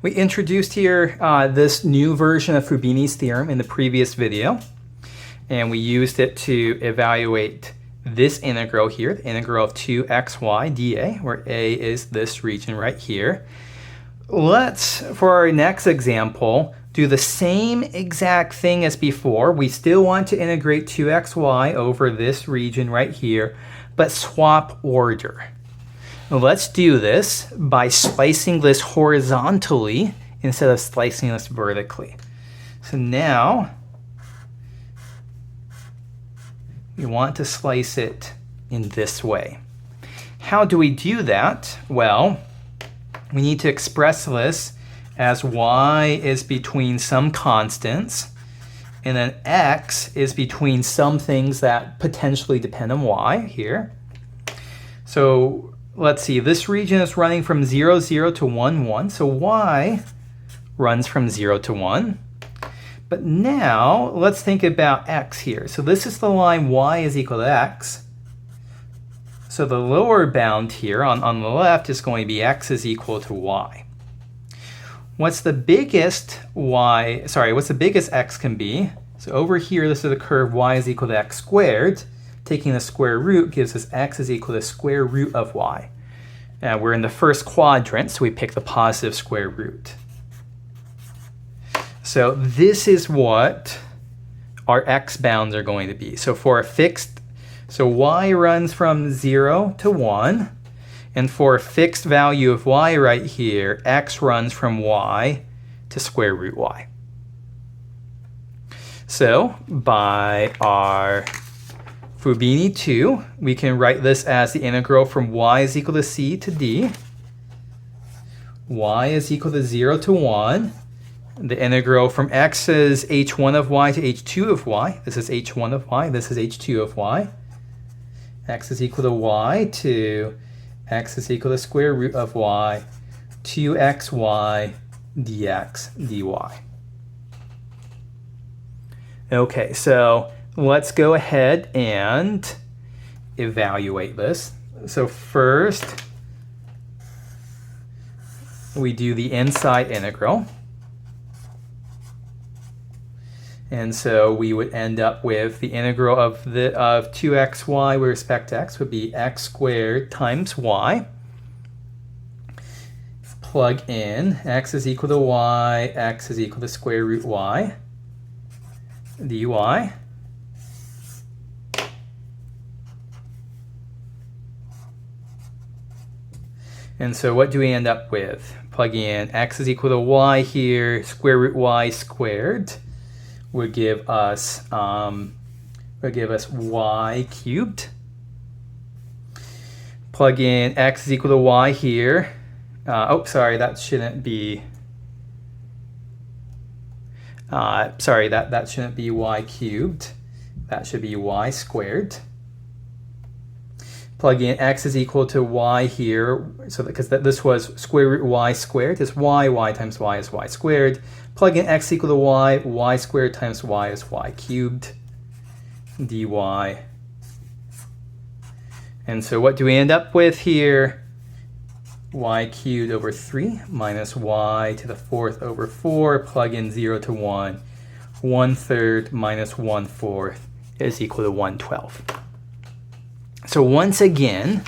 We introduced here this new version of Fubini's theorem in the previous video, and we used it to evaluate this integral here, the integral of 2xy dA, where a is this region right here. Let's, for our next example, do the same exact thing as before. We still want to integrate 2xy over this region right here, but swap order. Let's do this by slicing this horizontally instead of slicing this vertically. So now we want to slice it in this way. How do we do that? Well, we need to express this as y is between some constants, and then x is between some things that potentially depend on y here. So let's see, this region is running from 0, 0 to 1, 1. So y runs from 0 to 1. But now let's think about x here. So this is the line y is equal to x. So the lower bound here on the left is going to be x is equal to y. What's the biggest x can be? So over here, this is the curve y is equal to x squared. Taking the square root gives us x is equal to square root of y. We're in the first quadrant, so we pick the positive square root. So this is what our x bounds are going to be. So for a fixed, so y runs from 0 to 1, and for a fixed value of y right here, x runs from y to square root y. So by our Fubini 2, we can write this as the integral from y is equal to c to d. Y is equal to 0 to 1. The integral from x is h1 of y to h2 of y. This is h1 of y. This is h2 of y. X is equal to y to x is equal to square root of y, 2xy dx dy. Okay, so let's go ahead and evaluate this. So first, we do the inside integral. And so we would end up with the integral of 2xy with respect to x would be x squared times y. Plug in x is equal to y, x is equal to square root y dy. And so what do we end up with? Plugging in x is equal to y here, square root y squared would give us y cubed. Plug in x is equal to y here. That shouldn't be. That shouldn't be y cubed. That should be y squared. Plug in x is equal to y here, so because this was square root y squared is y times y is y squared. Plug in x equal to y squared times y is y cubed dy. And so what do we end up with here? Y cubed over 3 minus y to the 4th over 4. Plug in 0 to 1. 1/3 minus 1/4 is equal to 1/12. So once again,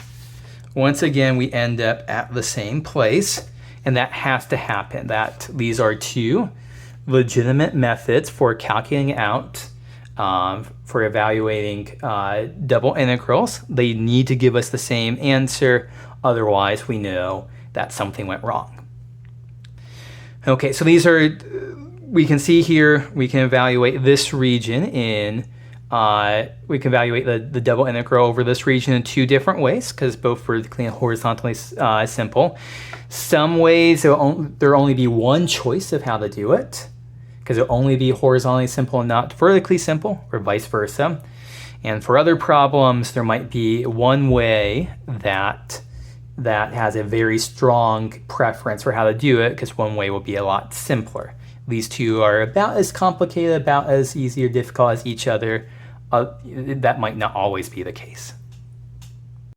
we end up at the same place, and that has to happen. These are two legitimate methods for calculating out, for evaluating double integrals. They need to give us the same answer, otherwise we know that something went wrong. Okay, so these are, we can see here, we can evaluate this region in we can evaluate the double integral over this region in two different ways, because both vertically and horizontally simple. Some ways there'll only be one choice of how to do it, because it'll only be horizontally simple and not vertically simple, or vice versa. And for other problems, there might be one way that has a very strong preference for how to do it, because one way will be a lot simpler. These two are about as complicated, about as easy or difficult as each other. That might not always be the case.